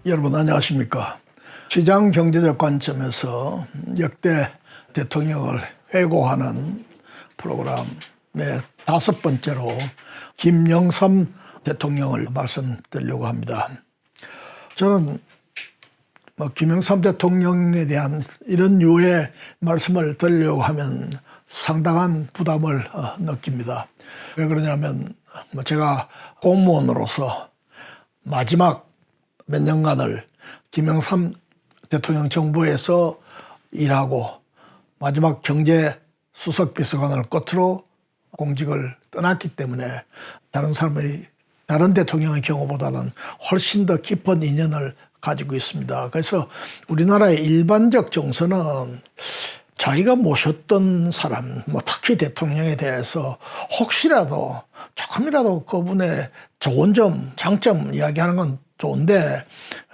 여러분 안녕하십니까. 시장 경제적 관점에서 역대 대통령을 회고하는 프로그램의 5번째로 김영삼 대통령을 말씀드리려고 합니다. 저는 김영삼 대통령에 대한 이런 류의 말씀을 드리려고 하면 상당한 부담을 느낍니다. 왜 그러냐면 제가 공무원으로서 마지막 몇 년간을 김영삼 대통령 정부에서 일하고 마지막 경제수석비서관을 끝으로 공직을 떠났기 때문에 다른 대통령의 경우보다는 훨씬 더 깊은 인연을 가지고 있습니다. 그래서 우리나라의 일반적 정서는 자기가 모셨던 사람, 특히 대통령에 대해서 혹시라도 조금이라도 그분의 좋은 점, 장점 이야기하는 건 좋은데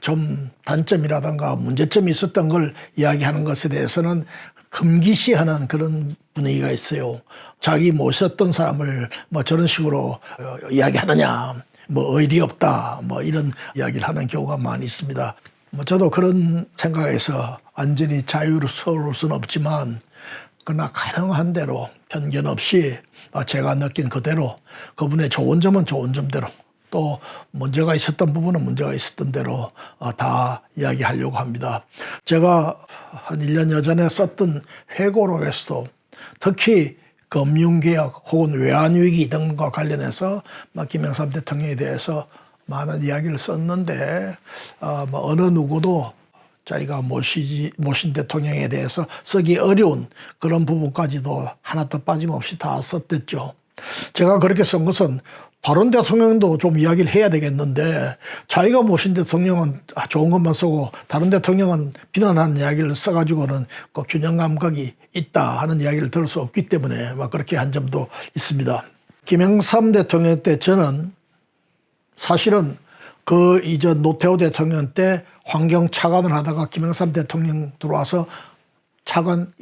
좀 단점이라든가 문제점이 있었던 걸 이야기하는 것에 대해서는 금기시하는 그런 분위기가 있어요. 자기 모셨던 사람을 저런 식으로 이야기하느냐, 의리 없다, 이런 이야기를 하는 경우가 많이 있습니다. 저도 그런 생각에서 완전히 자유로울 수는 없지만 그러나 가능한 대로 편견 없이 제가 느낀 그대로 그분의 좋은 점은 좋은 점대로 또 문제가 있었던 부분은 문제가 있었던 대로 다 이야기하려고 합니다. 제가 한 1년여 전에 썼던 회고록에서도 특히 금융개혁 혹은 외환위기 등과 관련해서 김영삼 대통령에 대해서 많은 이야기를 썼는데 어느 누구도 자기가 모신 대통령에 대해서 쓰기 어려운 그런 부분까지도 하나도 빠짐없이 다 썼댔죠. 제가 그렇게 쓴 것은 다른 대통령도 좀 이야기를 해야 되겠는데 자기가 모신 대통령은 좋은 것만 쓰고 다른 대통령은 비난하는 이야기를 써가지고는 그 균형 감각이 있다 하는 이야기를 들을 수 없기 때문에 그렇게 한 점도 있습니다. 김영삼 대통령 때 저는 사실은 그 이전 노태우 대통령 때 환경차관을 하다가 김영삼 대통령 들어와서 차관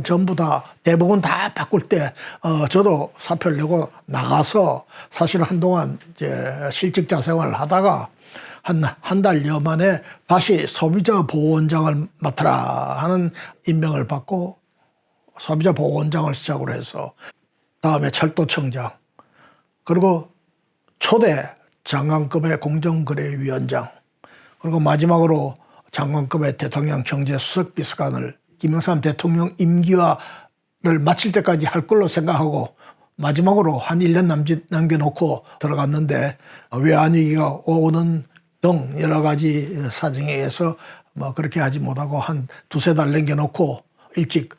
전부 다 대부분 다 바꿀 때 저도 사표를 내고 나가서 사실 한동안 이제 실직자 생활을 하다가 한 달여 만에 다시 소비자 보호원장을 맡아라 하는 임명을 받고 소비자 보호원장을 시작으로 해서 다음에 철도청장 그리고 초대 장관급의 공정거래위원장 그리고 마지막으로 장관급의 대통령 경제수석비서관을 김영삼 대통령 임기를 마칠 때까지 할 걸로 생각하고 마지막으로 한 1년 남겨놓고 들어갔는데 외환위기가 오는 등 여러 가지 사정에 의해서 그렇게 하지 못하고 한 두세 달 남겨놓고 일찍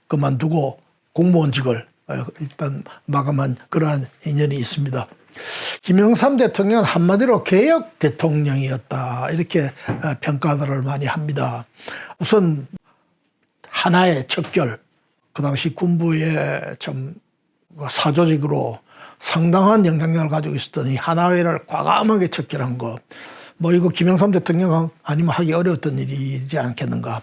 그만두고 공무원직을 일단 마감한 그러한 인연이 있습니다. 김영삼 대통령은 한마디로 개혁 대통령이었다 이렇게 평가들을 많이 합니다. 우선 하나의 척결, 그 당시 군부의 참 사조직으로 상당한 영향력을 가지고 있었던 이 하나회를 과감하게 척결한 거. 이거 김영삼 대통령 아니면 하기 어려웠던 일이지 않겠는가.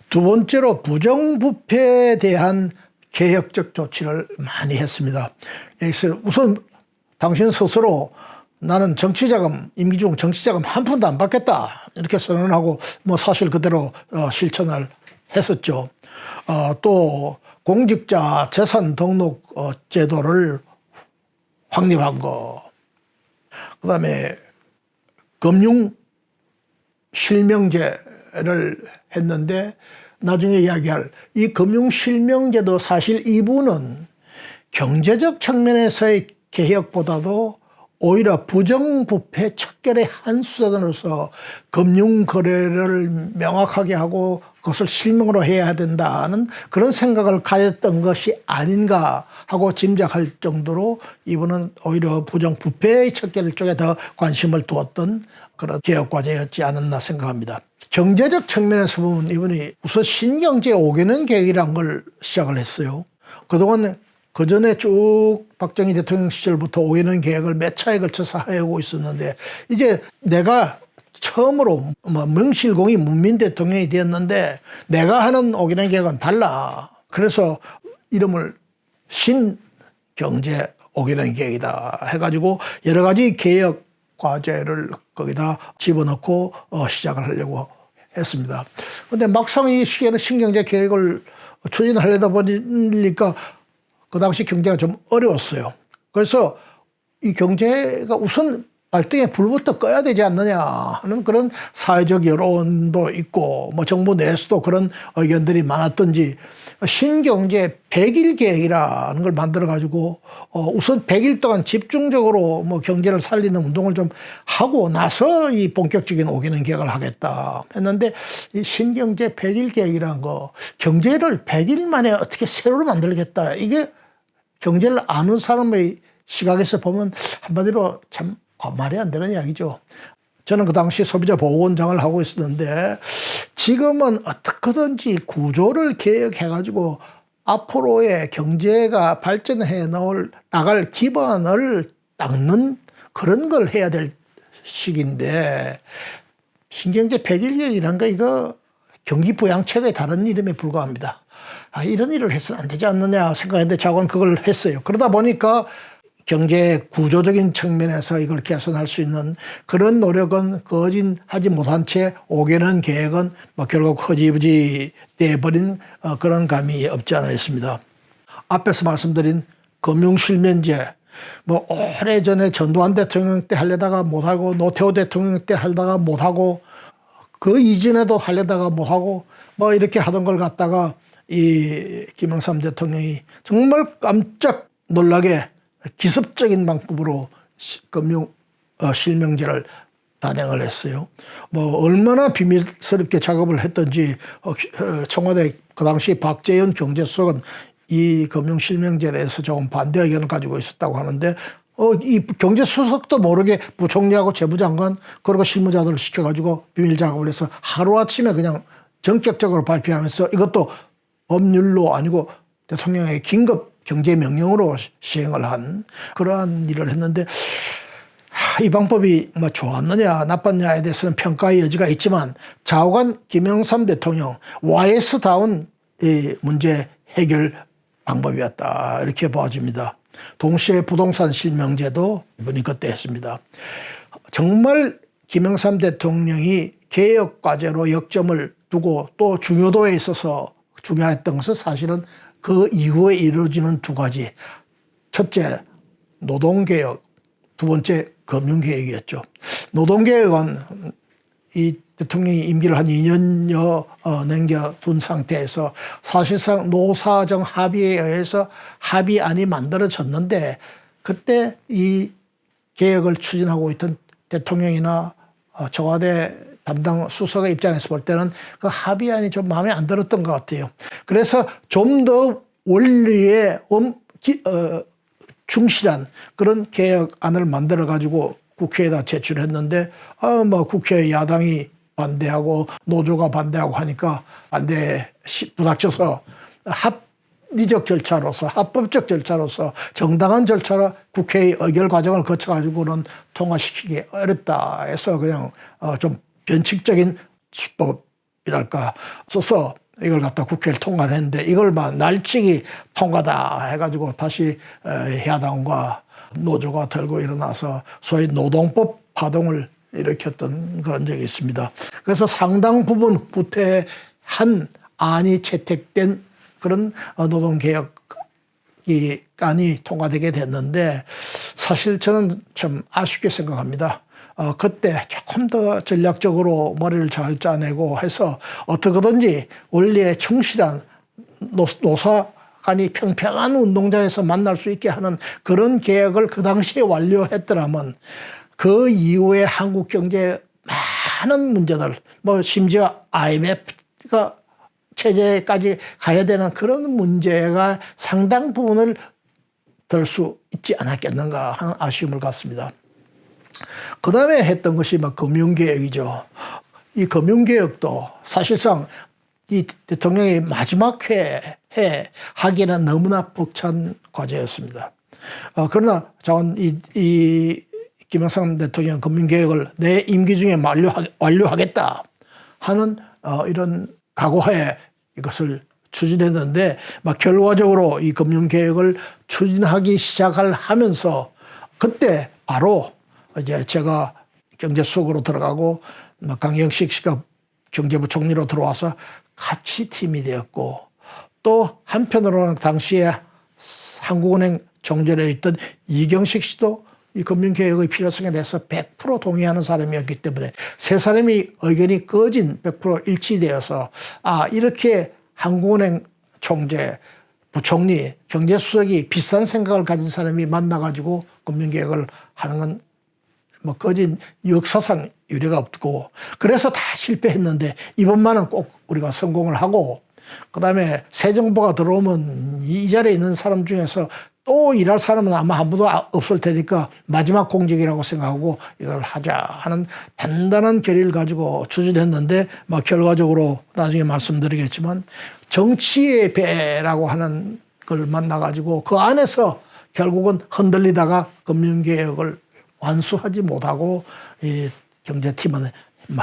두 번째로 부정부패에 대한 개혁적 조치를 많이 했습니다. 여기서 우선 당신 스스로 나는 정치자금, 임기 중 정치자금 한 푼도 안 받겠다. 이렇게 선언하고 사실 그대로 실천을 했었죠. 또 공직자 재산 등록 제도를 확립한 거. 그다음에 금융 실명제를 했는데 나중에 이야기할 이 금융 실명제도 사실 이부는 경제적 측면에서의 개혁보다도 오히려 부정부패 척결의 한 수단으로서 금융거래를 명확하게 하고 그것을 실명으로 해야 된다는 그런 생각을 가졌던 것이 아닌가 하고 짐작할 정도로 이분은 오히려 부정부패의 척결 쪽에 더 관심을 두었던 그런 개혁과제였지 않았나 생각합니다. 경제적 측면에서 보면 이분이 우선 신경제 5개년 계획이라는 걸 시작을 했어요. 그동안 그 전에 쭉 박정희 대통령 시절부터 5개년 계획을 몇 차에 걸쳐서 해오고 있었는데 이제 내가 처음으로 명실공히 문민 대통령이 되었는데 내가 하는 5개년 계획은 달라. 그래서 이름을 신경제 5개년 계획이다 해가지고 여러 가지 개혁 과제를 거기다 집어넣고 시작을 하려고 했습니다. 그런데 막상 이 시기에는 신경제 계획을 추진하려다 보니까 그 당시 경제가 좀 어려웠어요. 그래서 이 경제가 우선 발등에 불부터 꺼야 되지 않느냐 하는 그런 사회적 여론도 있고 뭐 정부 내에서도 그런 의견들이 많았던지 신경제 100일 계획이라는 걸 만들어 가지고 우선 100일 동안 집중적으로 뭐 경제를 살리는 운동을 좀 하고 나서 이 본격적인 5개년 계획을 하겠다 했는데 이 신경제 100일 계획이라는 거 경제를 100일 만에 어떻게 새로 만들겠다 이게 경제를 아는 사람의 시각에서 보면 한마디로 참 말이 안 되는 이야기죠. 저는 그 당시 소비자 보호원장을 하고 있었는데 지금은 어떻게든지 구조를 개혁해가지고 앞으로의 경제가 발전해 나갈 기반을 닦는 그런 걸 해야 될 시기인데 신경제 100일계획이란 거 이거 경기부양책의 다른 이름에 불과합니다. 이런 일을 해서는 안 되지 않느냐 생각했는데 자관 그걸 했어요. 그러다 보니까 경제 구조적인 측면에서 이걸 개선할 수 있는 그런 노력은 거진하지 못한 채 5개년 계획은 뭐 결국 허지부지 돼버린 그런 감이 없지 않아 있습니다. 앞에서 말씀드린 금융실면제 뭐 오래전에 전두환 대통령 때 하려다가 못하고 노태우 대통령 때 하려다가 못하고 그 이전에도 하려다가 못하고 뭐 이렇게 하던 걸 갖다가 이 김영삼 대통령이 정말 깜짝 놀라게 기습적인 방법으로 금융 실명제를 단행을 했어요. 뭐 얼마나 비밀스럽게 작업을 했던지 청와대 그 당시 박재현 경제수석은 이 금융 실명제에 대해서 조금 반대 의견을 가지고 있었다고 하는데 이 경제수석도 모르게 부총리하고 재무장관 그리고 실무자들을 시켜가지고 비밀 작업을 해서 하루아침에 그냥 전격적으로 발표하면서 이것도 법률로 아니고 대통령의 긴급 경제명령으로 시행을 한 그러한 일을 했는데 이 방법이 뭐 좋았느냐 나빴느냐에 대해서는 평가의 여지가 있지만 좌우간 김영삼 대통령 YS다운 이 문제 해결 방법이었다 이렇게 보아집니다. 동시에 부동산 실명제도 이분이 그때 했습니다. 정말 김영삼 대통령이 개혁 과제로 역점을 두고 또 중요도에 있어서 중요했던 것은 사실은 그 이후에 이루어지는 두 가지. 첫째, 노동개혁. 두 번째, 금융개혁이었죠. 노동개혁은 이 대통령이 임기를 한 2년여 남겨둔 상태에서 사실상 노사정 합의에 의해서 합의안이 만들어졌는데 그때 이 개혁을 추진하고 있던 대통령이나 청와대 담당 수석의 입장에서 볼 때는 그 합의안이 좀 마음에 안 들었던 것 같아요. 그래서 좀 더 원리에 충실한 그런 개혁안을 만들어 가지고 국회에다 제출했는데 뭐 국회 야당이 반대하고 노조가 반대하고 하니까 반대에 부닥쳐서 합리적 절차로서 합법적 절차로서 정당한 절차로 국회의 의결 과정을 거쳐가지고는 통과시키기 어렵다 해서 그냥 좀 변칙적인 수법이랄까 써서 이걸 갖다 국회를 통과를 했는데 이걸 막 날치기 통과다 해가지고 다시 야당과 노조가 들고 일어나서 소위 노동법 파동을 일으켰던 그런 적이 있습니다. 그래서 상당 부분 후퇴한 안이 채택된 그런 노동개혁안이 통과되게 됐는데 사실 저는 참 아쉽게 생각합니다. 그때 조금 더 전략적으로 머리를 잘 짜내고 해서 어떻게든지 원리에 충실한 노사 간이 평평한 운동장에서 만날 수 있게 하는 그런 계획을 그 당시에 완료했더라면 그 이후에 한국 경제의 많은 문제들 뭐 심지어 IMF가 체제까지 가야 되는 그런 문제가 상당 부분을 들 수 있지 않았겠는가 하는 아쉬움을 갖습니다. 그 다음에 했던 것이 막 금융개혁이죠. 이 금융개혁도 사실상 이 대통령의 마지막 해에 하기에는 너무나 벅찬 과제였습니다. 그러나 저는 이 김영삼 대통령 금융개혁을 내 임기 중에 완료하겠다 하는 이런 각오하에 이것을 추진했는데 막 결과적으로 이 금융개혁을 추진하기 시작을 하면서 그때 바로 이제 제가 경제수석으로 들어가고 강영식 씨가 경제부총리로 들어와서 같이 팀이 되었고, 또 한편으로는 당시에 한국은행 총재로 있던 이경식 씨도 이 금융개혁의 필요성에 대해서 100% 동의하는 사람이었기 때문에 세 사람이 의견이 거진 100% 일치되어서 이렇게 한국은행 총재, 부총리, 경제수석이 비슷한 생각을 가진 사람이 만나가지고 금융개혁을 하는 건 뭐 거진 역사상 유례가 없고, 그래서 다 실패했는데 이번만은 꼭 우리가 성공을 하고, 그다음에 새 정부가 들어오면 이 자리에 있는 사람 중에서 또 일할 사람은 아마 아무도 없을 테니까 마지막 공직이라고 생각하고 이걸 하자 하는 단단한 결의를 가지고 추진했는데, 결과적으로 나중에 말씀드리겠지만 정치의 배라고 하는 걸 만나가지고 그 안에서 결국은 흔들리다가 금융개혁을 완수하지 못하고 이 경제팀은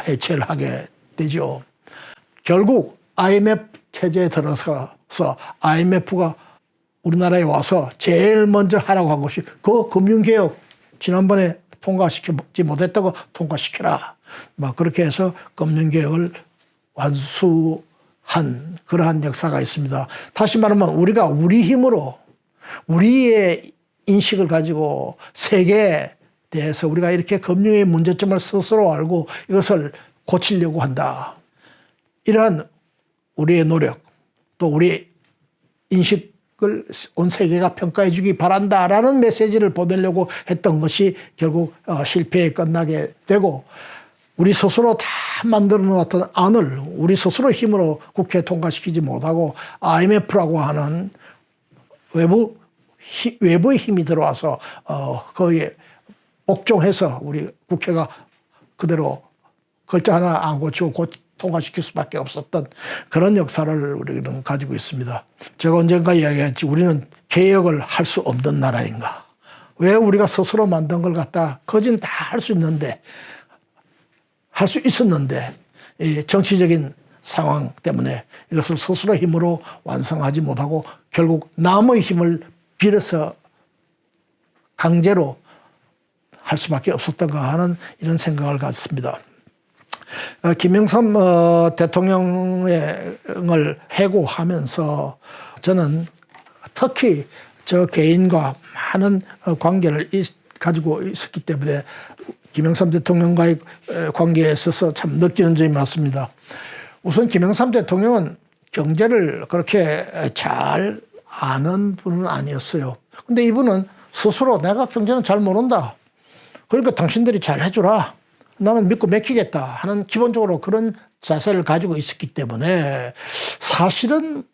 해체를 하게 되죠. 결국 IMF 체제에 들어서서 IMF가 우리나라에 와서 제일 먼저 하라고 한 것이 그 금융개혁 지난번에 통과시키지 못했다고 통과시켜라. 그렇게 해서 금융개혁을 완수한 그러한 역사가 있습니다. 다시 말하면 우리가 우리 힘으로 우리의 인식을 가지고 세계에 대해서 우리가 이렇게 금융의 문제점을 스스로 알고 이것을 고치려고 한다. 이러한 우리의 노력, 또 우리 인식을 온 세계가 평가해 주기 바란다라는 메시지를 보내려고 했던 것이 결국 실패에 끝나게 되고, 우리 스스로 다 만들어 놓았던 안을 우리 스스로 힘으로 국회에 통과시키지 못하고 IMF라고 하는 외부의 힘이 들어와서 거기에 옥종해서 우리 국회가 그대로 글자 하나 안 고치고 통과시킬 수밖에 없었던 그런 역사를 우리는 가지고 있습니다. 제가 언젠가 이야기했지, 우리는 개혁을 할 수 없는 나라인가. 왜 우리가 스스로 만든 걸 갖다 거진 다 할 수 있는데, 할 수 있었는데 이 정치적인 상황 때문에 이것을 스스로 힘으로 완성하지 못하고 결국 남의 힘을 빌어서 강제로 할 수밖에 없었던가 하는 이런 생각을 갖습니다. 김영삼 대통령을 해고하면서 저는 특히 저 개인과 많은 관계를 가지고 있었기 때문에 김영삼 대통령과의 관계에 있어서 참 느끼는 점이 많습니다. 우선 김영삼 대통령은 경제를 그렇게 잘 아는 분은 아니었어요. 근데 이분은 스스로 내가 경제는 잘 모른다. 그러니까 당신들이 잘 해주라. 나는 믿고 맡기겠다 하는 기본적으로 그런 자세를 가지고 있었기 때문에 사실은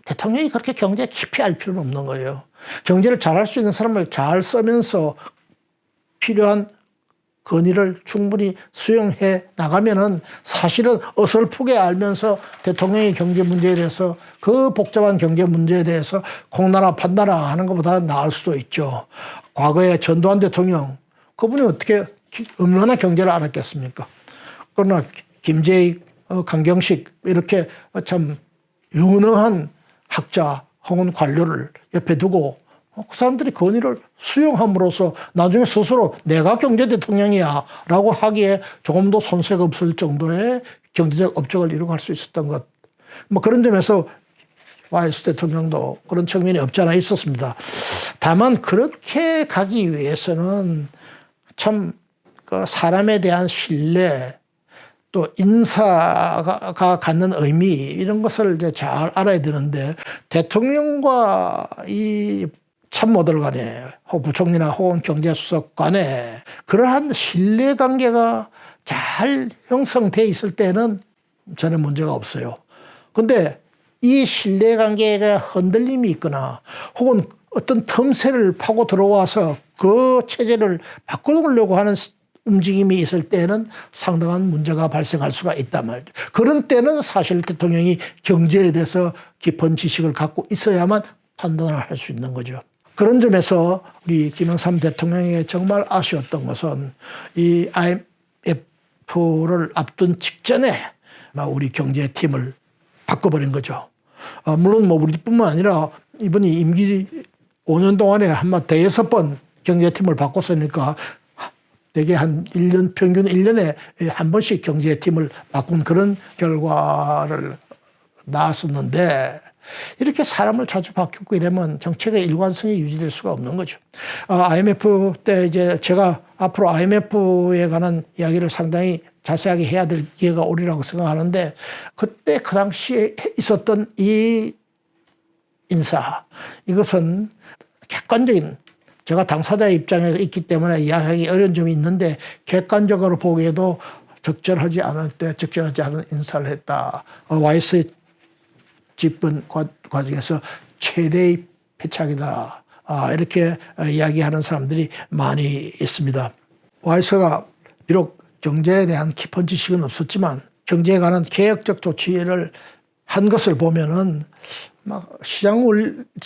대통령이 그렇게 경제에 깊이 알 필요는 없는 거예요. 경제를 잘할 수 있는 사람을 잘 쓰면서 필요한 건의를 충분히 수용해 나가면은 사실은 어설프게 알면서 대통령의 경제 문제에 대해서, 그 복잡한 경제 문제에 대해서 공나라 판나라 하는 것보다는 나을 수도 있죠. 과거에 전두환 대통령, 그분이 어떻게 얼마나 경제를 알았겠습니까? 그러나 김재익, 강경식 이렇게 참 유능한 학자 혹은 관료를 옆에 두고 그 사람들이 건의를 수용함으로써 나중에 스스로 내가 경제 대통령이야 라고 하기에 조금도 손색 없을 정도의 경제적 업적을 이루어갈 수 있었던 것. 그런 점에서 YS 대통령도 그런 측면이 없지 않아 있었습니다. 다만 그렇게 가기 위해서는 참 그 사람에 대한 신뢰, 또 인사가 갖는 의미, 이런 것을 이제 잘 알아야 되는데, 대통령과 이 참모들 간에 혹은 부총리나 혹은 경제수석 간에 그러한 신뢰관계가 잘 형성돼 있을 때는 저는 문제가 없어요. 그런데 이 신뢰관계가 흔들림이 있거나 혹은 어떤 틈새를 파고 들어와서 그 체제를 바꾸려고 하는 움직임이 있을 때는 상당한 문제가 발생할 수가 있단 말이죠. 그런 때는 사실 대통령이 경제에 대해서 깊은 지식을 갖고 있어야만 판단을 할 수 있는 거죠. 그런 점에서 우리 김영삼 대통령이 정말 아쉬웠던 것은 이 IMF를 앞둔 직전에 우리 경제팀을 바꿔버린 거죠. 물론 우리뿐만 아니라 이분이 임기 5년 동안에 한마 대여섯 번 경제팀을 바꿨으니까 대개 한 1년, 평균 1년에 한 번씩 경제팀을 바꾼 그런 결과를 나왔었는데, 이렇게 사람을 자주 바뀌게 되면 정책의 일관성이 유지될 수가 없는 거죠. IMF 때 이제 제가 앞으로 IMF에 관한 이야기를 상당히 자세하게 해야 될 기회가 오리라고 생각하는데, 그때 그 당시에 있었던 이 인사, 이것은 객관적인, 제가 당사자의 입장에 있기 때문에 이야기하기 어려운 점이 있는데, 객관적으로 보기에도 적절하지 않은 때 적절하지 않은 인사를 했다. 와이스 집권 과정에서 최대의 패착이다. 이렇게 이야기하는 사람들이 많이 있습니다. 와이스가 비록 경제에 대한 깊은 지식은 없었지만 경제에 관한 개혁적 조치를 한 것을 보면은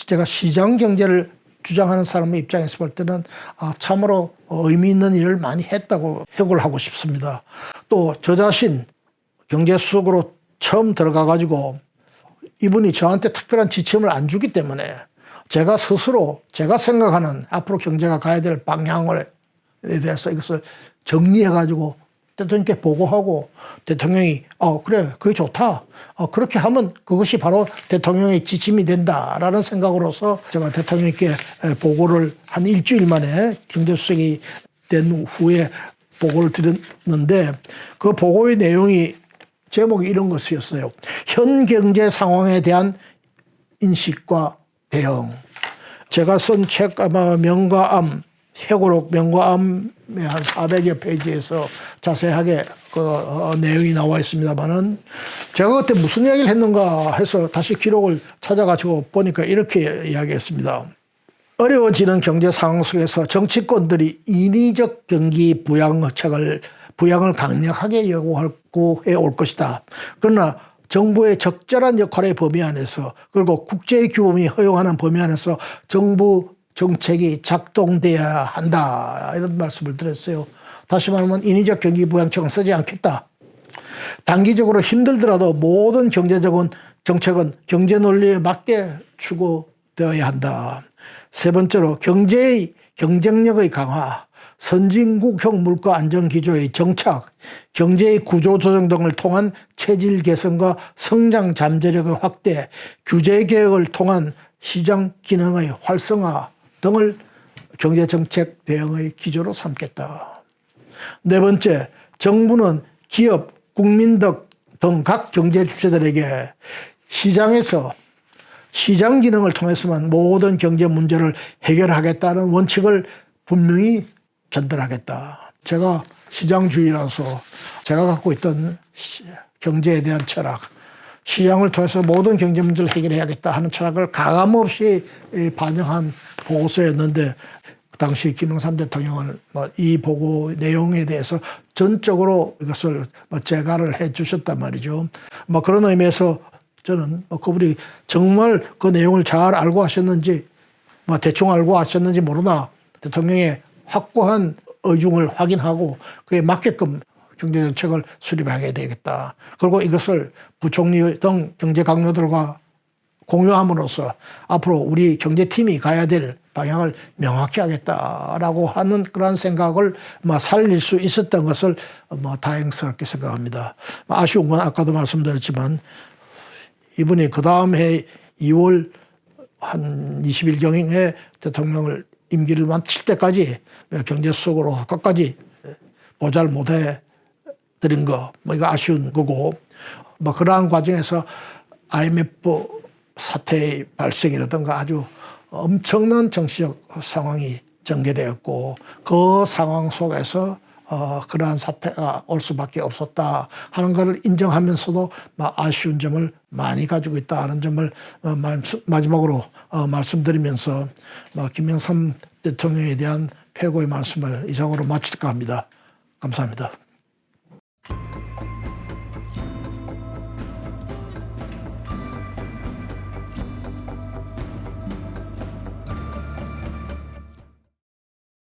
제가 시장 경제를 주장하는 사람의 입장에서 볼 때는 참으로 의미 있는 일을 많이 했다고 해고를 하고 싶습니다. 또 저 자신 경제수석으로 처음 들어가 가지고 이분이 저한테 특별한 지침을 안 주기 때문에 제가 스스로 제가 생각하는 앞으로 경제가 가야 될 방향에 대해서 이것을 정리해 가지고 대통령께 보고하고, 대통령이 그래 그게 좋다, 그렇게 하면 그것이 바로 대통령의 지침이 된다라는 생각으로서 제가 대통령께 보고를 한 일주일 만에 경제수석이 된 후에 보고를 드렸는데, 그 보고의 내용이 제목이 이런 것이었어요. 현 경제 상황에 대한 인식과 대응. 제가 쓴 책 아마 명과암, 회고록 명과암의 한 400여 페이지에서 자세하게 그 내용이 나와 있습니다만은, 제가 그때 무슨 이야기를 했는가 해서 다시 기록을 찾아가지고 보니까 이렇게 이야기했습니다. 어려워지는 경제 상황 속에서 정치권들이 인위적 경기 부양을 강력하게 요구하고 해올 것이다. 그러나 정부의 적절한 역할의 범위 안에서, 그리고 국제의 규범이 허용하는 범위 안에서 정부 정책이 작동돼야 한다. 이런 말씀을 드렸어요. 다시 말하면 인위적 경기 부양책은 쓰지 않겠다. 단기적으로 힘들더라도 모든 경제적인 정책은 경제 논리에 맞게 추구되어야 한다. 세 번째로 경제의 경쟁력의 강화, 선진국형 물가 안정 기조의 정착, 경제의 구조 조정 등을 통한 체질 개선과 성장 잠재력의 확대, 규제 개혁을 통한 시장 기능의 활성화 등을 경제정책 대응의 기조로 삼겠다. 네 번째, 정부는 기업, 국민 등 각 경제 주체들에게 시장에서 시장 기능을 통해서만 모든 경제 문제를 해결하겠다는 원칙을 분명히 전달하겠다. 제가 시장주의라서 제가 갖고 있던 경제에 대한 철학, 시장을 통해서 모든 경제 문제를 해결해야겠다 하는 철학을 가감없이 반영한 보고서였는데, 그 당시 김영삼 대통령은 이 보고 내용에 대해서 전적으로 이것을 재가를 해 주셨단 말이죠. 그런 의미에서 저는 그분이 정말 그 내용을 잘 알고 하셨는지, 대충 알고 하셨는지 모르나 대통령의 확고한 의중을 확인하고 그에 맞게끔 경제정책을 수립하게 되겠다. 그리고 이것을 부총리 등 경제 강요들과 공유함으로써 앞으로 우리 경제팀이 가야 될 방향을 명확히 하겠다라고 하는 그런 생각을 살릴 수 있었던 것을 다행스럽게 생각합니다. 아쉬운 건 아까도 말씀드렸지만 이분이 그 다음 해 2월 한 20일경에 대통령을 임기를 마칠 때까지 경제수석으로 끝까지 보잘 못해 드린 거, 이거 아쉬운 거고, 그러한 과정에서 IMF 사태의 발생이라든가 아주 엄청난 정치적 상황이 전개되었고, 그 상황 속에서 그러한 사태가 올 수밖에 없었다 하는 것을 인정하면서도 아쉬운 점을 많이 가지고 있다 하는 점을 마지막으로 말씀드리면서 김영삼 대통령에 대한 패고의 말씀을 이상으로 마칠까 합니다. 감사합니다.